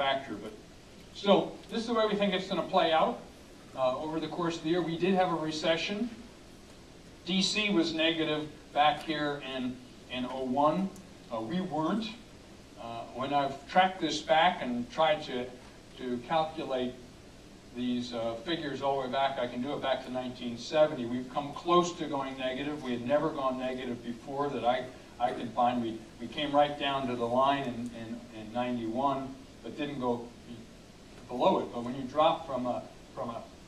factor. But still, this is the way we think it's going to play out over the course of the year. We did have a recession. DC was negative back here in 01. We weren't. When I've tracked this back and tried to calculate these figures all the way back, I can do it back to 1970. We've come close to going negative. We had never gone negative before that I could find. We came right down to the line in 91, but didn't go below it. But when you drop from a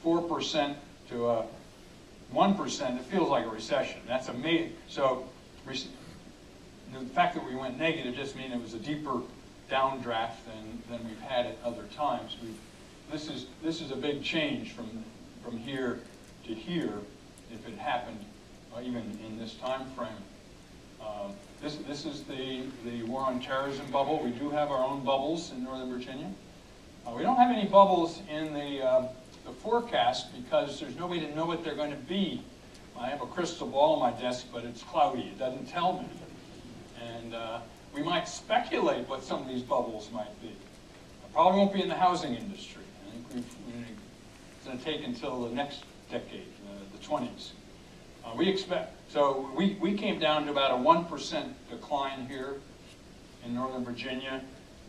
4% to a 1%, it feels like a recession. That's amazing. So the fact that we went negative just means it was a deeper downdraft than we've had at other times. This is a big change from here to here if it happened even in this time frame. This is the war on terrorism bubble. We do have our own bubbles in Northern Virginia. We don't have any bubbles in the forecast because there's no way to know what they're going to be. I have a crystal ball on my desk, but it's cloudy. It doesn't tell me. And we might speculate what some of these bubbles might be. It probably won't be in the housing industry. I think it's going to take until the next decade, the 20s. So we came down to about a 1% decline here in Northern Virginia,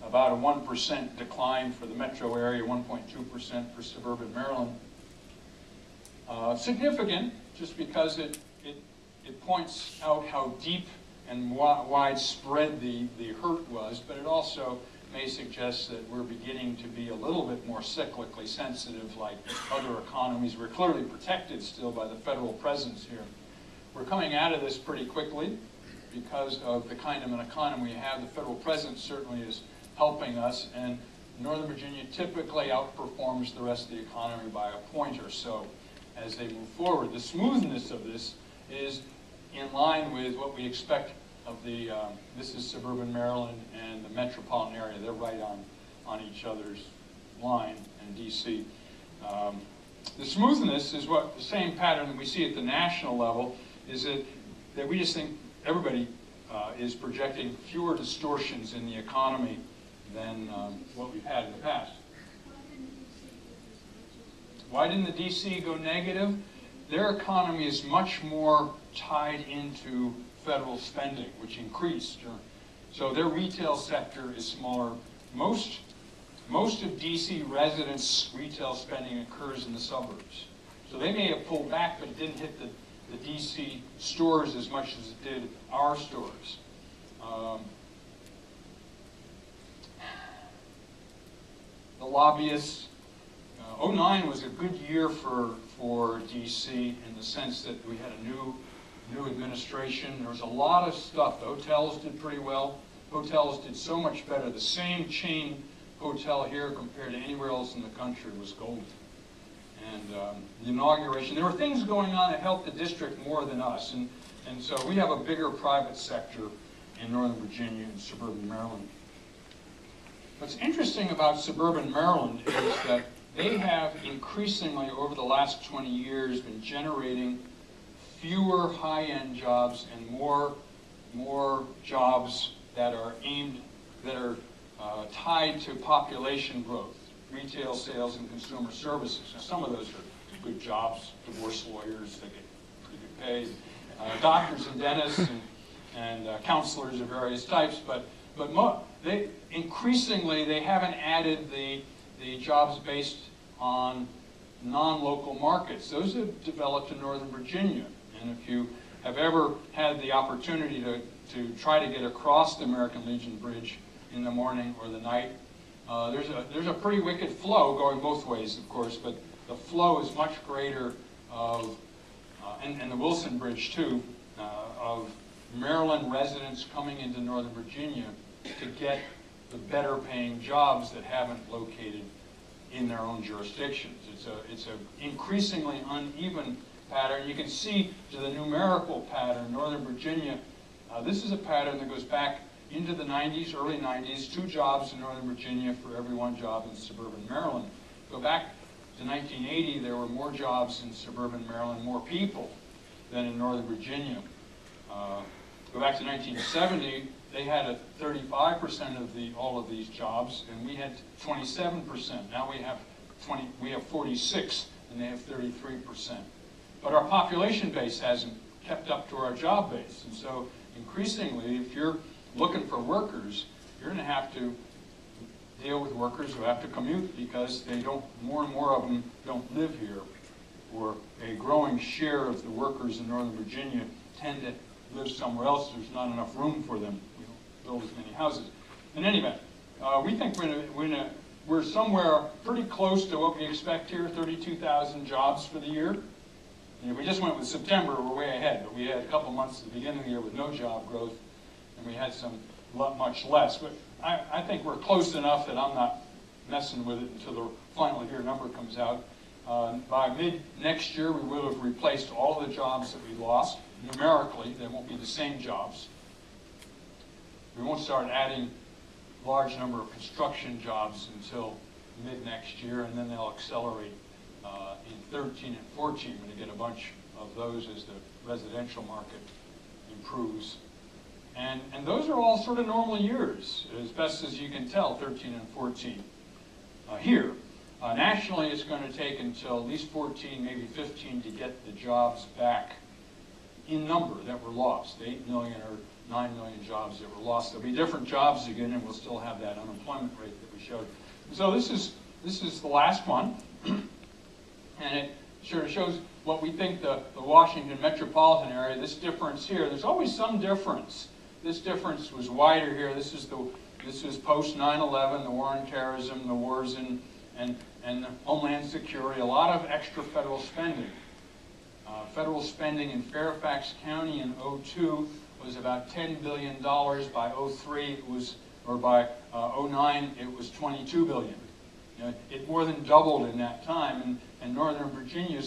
about a 1% decline for the metro area, 1.2% for suburban Maryland. Significant, just because it points out how deep and widespread the hurt was, but it also may suggest that we're beginning to be a little bit more cyclically sensitive like other economies. We're clearly protected still by the federal presence here. We're coming out of this pretty quickly because of the kind of an economy we have. The federal presence certainly is helping us, and Northern Virginia typically outperforms the rest of the economy by a point or so as they move forward. The smoothness of this is in line with what we expect of the, this is suburban Maryland and the metropolitan area. They're right on each other's line in DC. The smoothness is what the same pattern that we see at the national level is that we just think everybody is projecting fewer distortions in the economy than what we've had in the past. Why didn't the DC go negative? Their economy is much more tied into federal spending, which increased. So their retail sector is smaller. Most of DC residents' retail spending occurs in the suburbs. So they may have pulled back, but it didn't hit the DC stores as much as it did our stores. The lobbyists. 09 was a good year for DC in the sense that we had a new administration. There was a lot of stuff. The hotels did pretty well. Hotels did so much better. The same chain hotel here compared to anywhere else in the country was golden. And the inauguration, there were things going on that helped the district more than us. And so we have a bigger private sector in Northern Virginia and suburban Maryland. What's interesting about suburban Maryland is that they have increasingly over the last 20 years been generating fewer high-end jobs and more jobs that are tied to population growth, retail sales and consumer services. Now, some of those are good jobs, divorce lawyers, they get pretty good paid, doctors and dentists and counselors of various types, but increasingly they haven't added the jobs based on non-local markets. Those have developed in Northern Virginia. And if you have ever had the opportunity to try to get across the American Legion Bridge in the morning or the night, there's a pretty wicked flow going both ways, of course, but the flow is much greater of, and the Wilson Bridge too, of Maryland residents coming into Northern Virginia to get the better paying jobs that haven't located in their own jurisdictions. It's an increasingly uneven pattern. You can see to the numerical pattern, Northern Virginia, this is a pattern that goes back into the 90s, early 90s, 2 jobs in Northern Virginia for every 1 job in suburban Maryland. Go back to 1980, there were more jobs in suburban Maryland, more people than in Northern Virginia. Go back to 1970, they had a 35% of all of these jobs, and we had 27%. Now we have 46, and they have 33%. But our population base hasn't kept up to our job base, and so increasingly, if you're looking for workers, you're going to have to deal with workers who have to commute because more and more of them don't live here, or a growing share of the workers in Northern Virginia tend to live somewhere else. There's not enough room for them. We don't build as many houses. In any event, we think we're somewhere pretty close to what we expect here, 32,000 jobs for the year. And if we just went with September, we're way ahead, but we had a couple months at the beginning of the year with no job growth, and we had much less. But I think we're close enough that I'm not messing with it until the final year number comes out. By mid-next year, we will have replaced all the jobs that we lost. Numerically, they won't be the same jobs. We won't start adding large number of construction jobs until mid-next year, and then they'll accelerate in 13 and 14 when you get a bunch of those as the residential market improves. And those are all sort of normal years, as best as you can tell, 13 and 14 here. Nationally, it's going to take until at least 14, maybe 15 to get the jobs back in number that were lost. 8 million or 9 million jobs that were lost. There'll be different jobs again, and we'll still have that unemployment rate that we showed. So this is the last one, and it sort of shows what we think the Washington metropolitan area. This difference here, there's always some difference. This difference was wider here. This is post 9/11, the war on terrorism, the wars and Homeland Security, a lot of extra federal spending. Federal spending in Fairfax County in 2002 was about $10 billion. By 2003, it was, or by 2009, it was $22 billion. You know, it more than doubled in that time, and Northern Virginia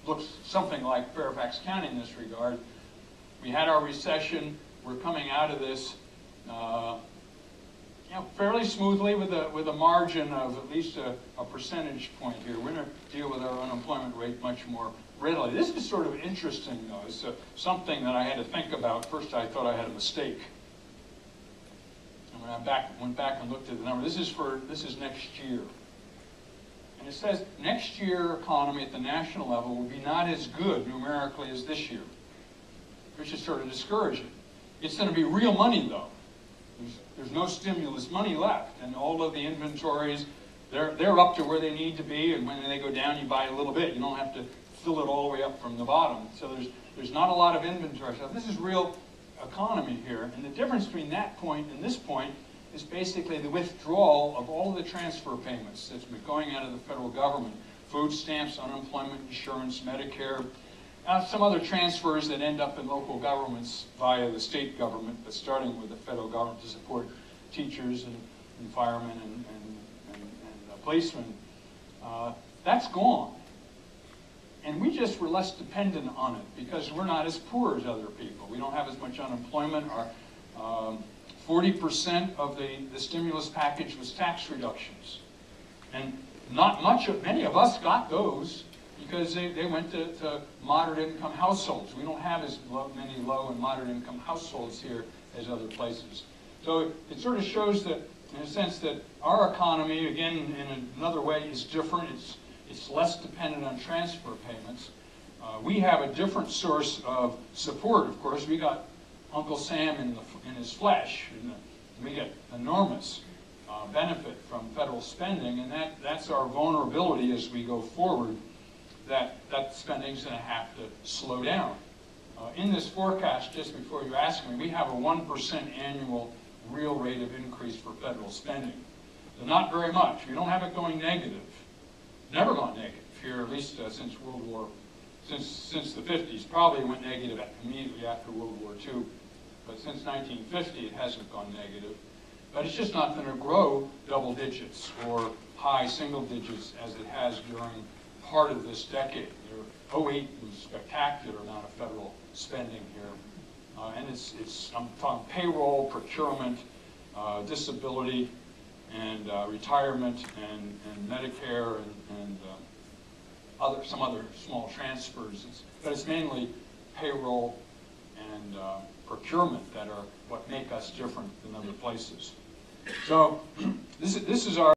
looks something like Fairfax County in this regard. We had our recession. We're coming out of this fairly smoothly with a margin of at least a percentage point here. We're going to deal with our unemployment rate much more readily. This is sort of interesting, though. It's something that I had to think about. First, I thought I had a mistake. And when I went back and looked at the number, this is next year. And it says next year economy at the national level will be not as good numerically as this year, which is sort of discouraging. It's going to be real money, though. There's no stimulus money left, and all of the inventories, they're up to where they need to be, and when they go down, you buy a little bit. You don't have to fill it all the way up from the bottom. So there's not a lot of inventory. So this is real economy here, and the difference between that point and this point is basically the withdrawal of all of the transfer payments that's been going out of the federal government. Food stamps, unemployment insurance, Medicare, some other transfers that end up in local governments via the state government, but starting with the federal government to support teachers and firemen and policemen. That's gone. And we just were less dependent on it because we're not as poor as other people. We don't have as much unemployment. Our 40% of the stimulus package was tax reductions. And many of us got those because they went to moderate income households. We don't have as many low and moderate income households here as other places. So it sort of shows that, in a sense, that our economy, again, in another way, is different. It's less dependent on transfer payments. We have a different source of support, of course. We got Uncle Sam in his flesh. And we get enormous benefit from federal spending, and that's our vulnerability as we go forward, that spending's going to have to slow down. In this forecast, just before you ask me, we have a 1% annual real rate of increase for federal spending. So not very much. We don't have it going negative. Never gone negative here, at least since World War, since the 50s. Probably went negative immediately after World War II. But since 1950, it hasn't gone negative. But it's just not going to grow double digits or high single digits as it has during part of this decade. 2008 was spectacular amount of federal spending here. And I'm talking payroll, procurement, disability, and retirement, and Medicare, and some other small transfers. But it's mainly payroll and procurement that are what make us different than other places. So this is our